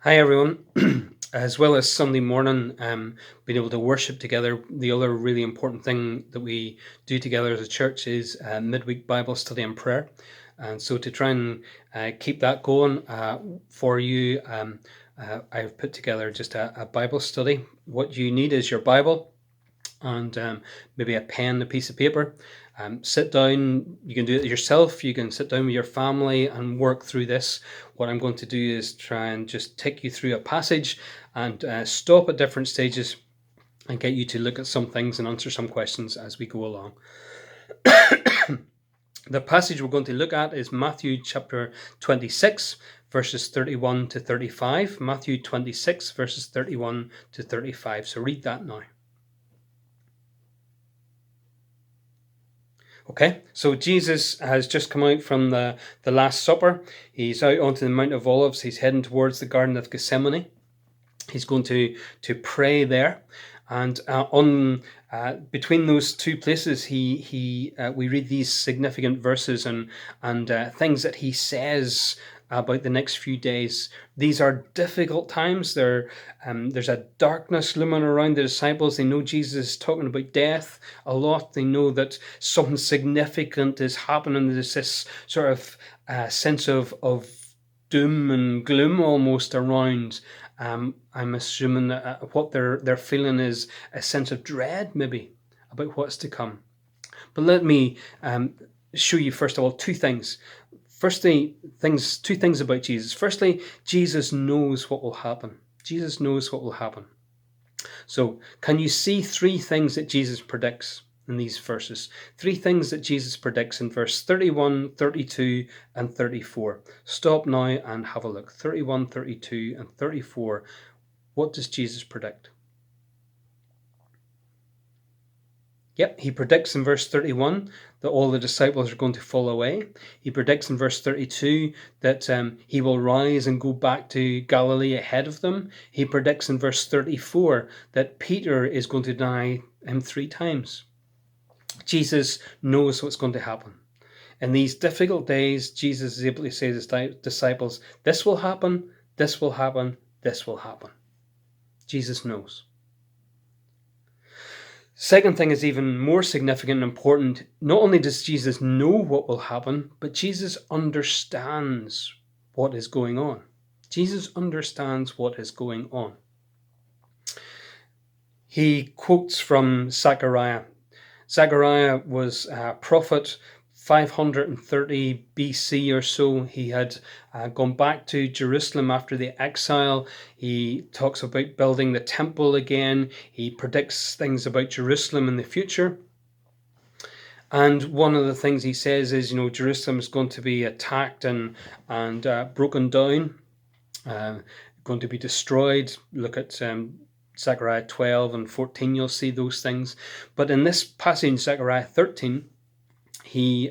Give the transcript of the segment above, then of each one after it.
Hi everyone. As well as Sunday morning, being able to worship together, the other really important thing that we do together as a church is midweek Bible study and prayer. And so to try and keep that going for you, I've put together just a Bible study. What you need is your Bible and maybe a pen, a piece of paper. Sit down. You can do it yourself. You can sit down with your family and work through this. What I'm going to do is try and just take you through a passage and stop at different stages and get you to look at some things and answer some questions as we go along. The passage we're going to look at is Matthew chapter 26, verses 31 to 35. Matthew 26, verses 31 to 35. So read that now. Okay, so Jesus has just come out from the Last Supper. He's out onto the Mount of Olives. He's heading towards the Garden of Gethsemane. He's going to pray there, and between those two places, we read these significant verses and things that he says about the next few days. These are difficult times. There's a darkness looming around the disciples. They know Jesus is talking about death a lot. They know that something significant is happening. There's this sort of sense of doom and gloom almost around. I'm assuming that what they're feeling is a sense of dread, maybe, about what's to come. But let me show you, first of all, two things. Two things about Jesus. Firstly, Jesus knows what will happen. Jesus knows what will happen. So, can you see three things that Jesus predicts in these verses? Three things that Jesus predicts in verse 31, 32, and 34. Stop now and have a look. 31, 32, and 34. What does Jesus predict? Yep, he predicts in verse 31 that all the disciples are going to fall away. He predicts in verse 32 that he will rise and go back to Galilee ahead of them. He predicts in verse 34 that Peter is going to deny him 3 times. Jesus knows what's going to happen. In these difficult days, Jesus is able to say to his disciples, this will happen, this will happen, this will happen. Jesus knows. Second thing is even more significant and important. Not only does Jesus know what will happen, but Jesus understands what is going on. Jesus understands what is going on. He quotes from Zechariah. Zechariah was a prophet 530 BC or so. He had gone back to Jerusalem after the exile. He talks about building the temple again. He predicts things about Jerusalem in the future. And one of the things he says is, Jerusalem is going to be attacked and broken down, going to be destroyed. Look at Zechariah 12 and 14, you'll see those things. But in this passage, Zechariah 13, he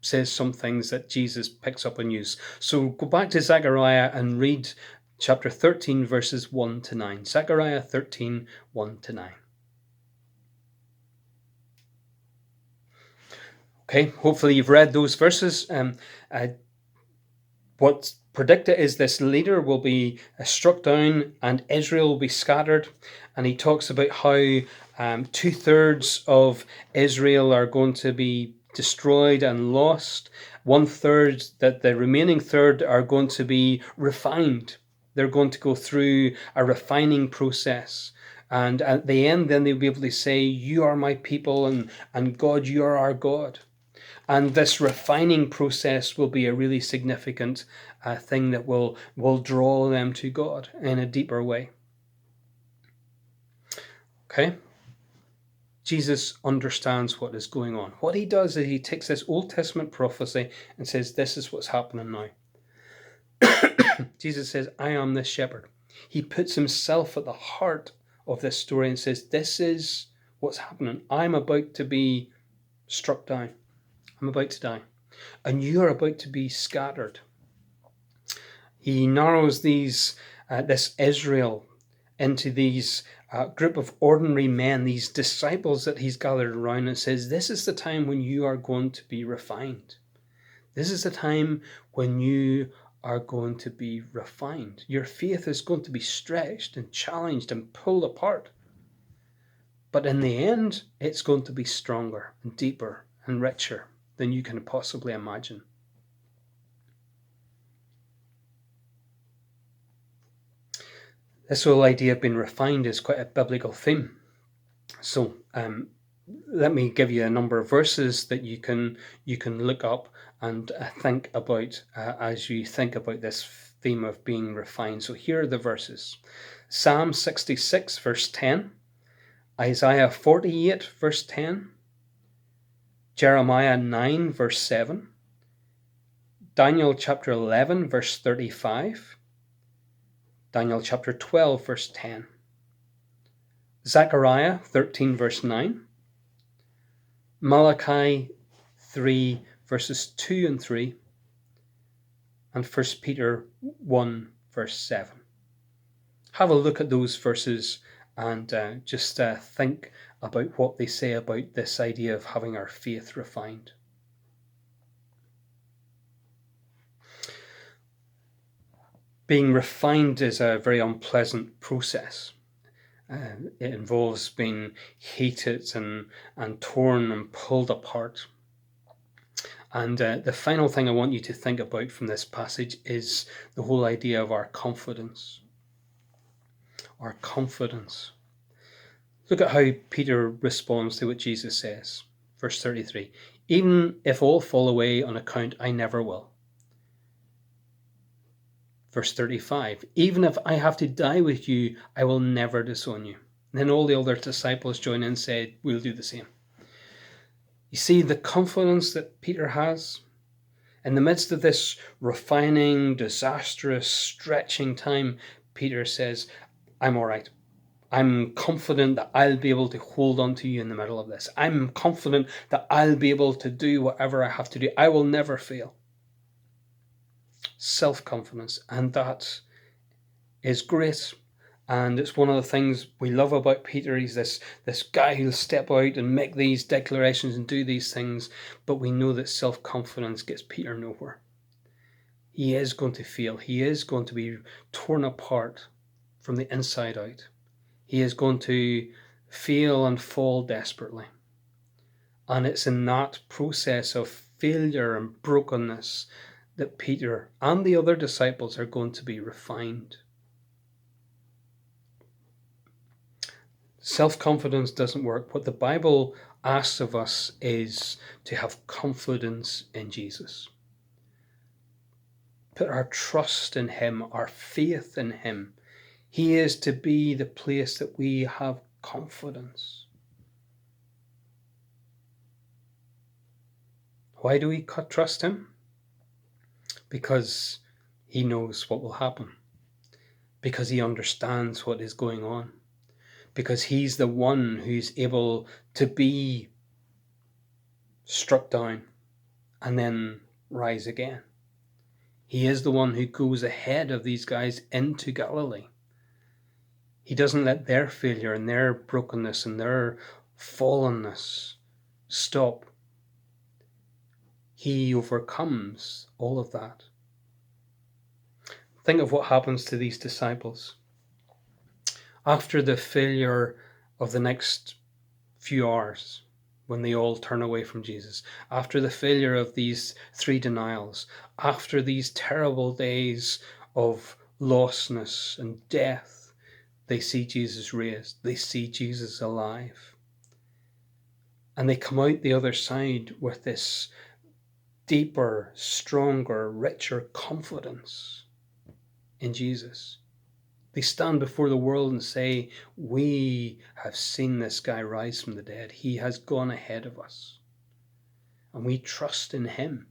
says some things that Jesus picks up and uses. So go back to Zechariah and read chapter 13, verses 1 to 9. Zechariah 13, 1 to 9. Okay, hopefully you've read those verses. What's predicted is this leader will be struck down and Israel will be scattered. And he talks about how 2/3 of Israel are going to be destroyed and lost. 1/3, that the remaining third are going to be refined. They're going to go through a refining process. And at the end, then they'll be able to say, you are my people, and God, you are our God. And this refining process will be a really significant thing that will draw them to God in a deeper way. Okay? Jesus understands what is going on. What he does is he takes this Old Testament prophecy and says, this is what's happening now. Jesus says, I am the shepherd. He puts himself at the heart of this story and says, this is what's happening. I'm about to be struck down. I'm about to die. And you're about to be scattered. He narrows this Israel into these group of ordinary men, these disciples that he's gathered around, and says, this is the time when you are going to be refined. This is the time when you are going to be refined. Your faith is going to be stretched and challenged and pulled apart. But in the end, it's going to be stronger and deeper and richer than you can possibly imagine. This whole idea of being refined is quite a biblical theme. So let me give you a number of verses that you can look up and think about as you think about this theme of being refined. So here are the verses. Psalm 66 verse 10, Isaiah 48 verse 10, Jeremiah 9 verse 7, Daniel chapter 11 verse 35, Daniel chapter 12 verse 10, Zechariah 13 verse 9, Malachi 3 verses 2 and 3, and 1 Peter 1 verse 7. Have a look at those verses and just think about what they say about this idea of having our faith refined. Being refined is a very unpleasant process. It involves being hated and torn and pulled apart. And the final thing I want you to think about from this passage is the whole idea of our confidence. Our confidence. Look at how Peter responds to what Jesus says. Verse 33, even if all fall away on account, I never will. Verse 35, even if I have to die with you, I will never disown you. And then all the other disciples join in and say, we'll do the same. You see the confidence that Peter has? In the midst of this refining, disastrous, stretching time, Peter says, I'm all right. I'm confident that I'll be able to hold on to you in the middle of this. I'm confident that I'll be able to do whatever I have to do. I will never fail. Self-confidence, and that is great. And it's one of the things we love about Peter. He's this guy who'll step out and make these declarations and do these things, but we know that self-confidence gets Peter nowhere. He is going to fail. He is going to be torn apart from the inside out. He is going to fail and fall desperately. And it's in that process of failure and brokenness that Peter and the other disciples are going to be refined. Self-confidence doesn't work. What the Bible asks of us is to have confidence in Jesus. Put our trust in him, our faith in him. He is to be the place that we have confidence. Why do we trust him? Because he knows what will happen. Because he understands what is going on. Because he's the one who's able to be struck down and then rise again. He is the one who goes ahead of these guys into Galilee. He doesn't let their failure and their brokenness and their fallenness stop. He overcomes all of that. Think of what happens to these disciples. After the failure of the next few hours, when they all turn away from Jesus, after the failure of these 3 denials, after these terrible days of lostness and death, they see Jesus raised, they see Jesus alive. And they come out the other side with this deeper, stronger, richer confidence in Jesus. They stand before the world and say, we have seen this guy rise from the dead. He has gone ahead of us. And we trust in him.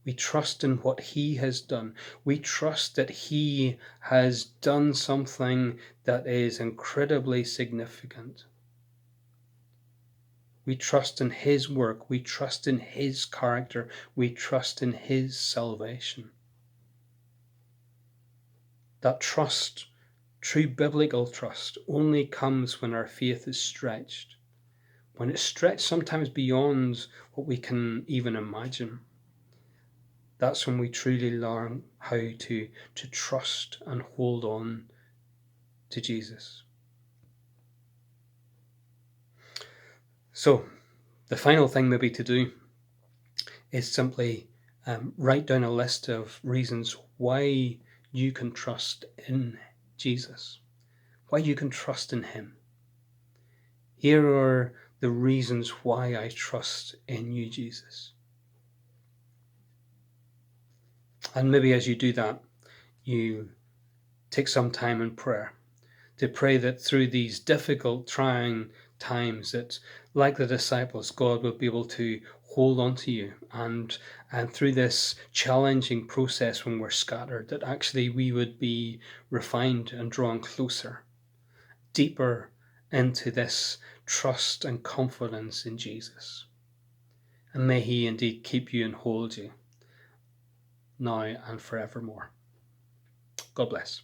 We trust in what he has done. We trust that he has done something that is incredibly significant. We trust in his work. We trust in his character. We trust in his salvation. That trust, true biblical trust, only comes when our faith is stretched. When it's stretched sometimes beyond what we can even imagine. That's when we truly learn how to trust and hold on to Jesus. So, the final thing maybe to do is simply write down a list of reasons why you can trust in Jesus, why you can trust in Him. Here are the reasons why I trust in you, Jesus. And maybe as you do that, you take some time in prayer to pray that through these difficult, trying times, that like the disciples, God will be able to hold on to you, and through this challenging process when we're scattered, that actually we would be refined and drawn closer, deeper into this trust and confidence in Jesus. And may He indeed keep you and hold you now and forevermore. God bless.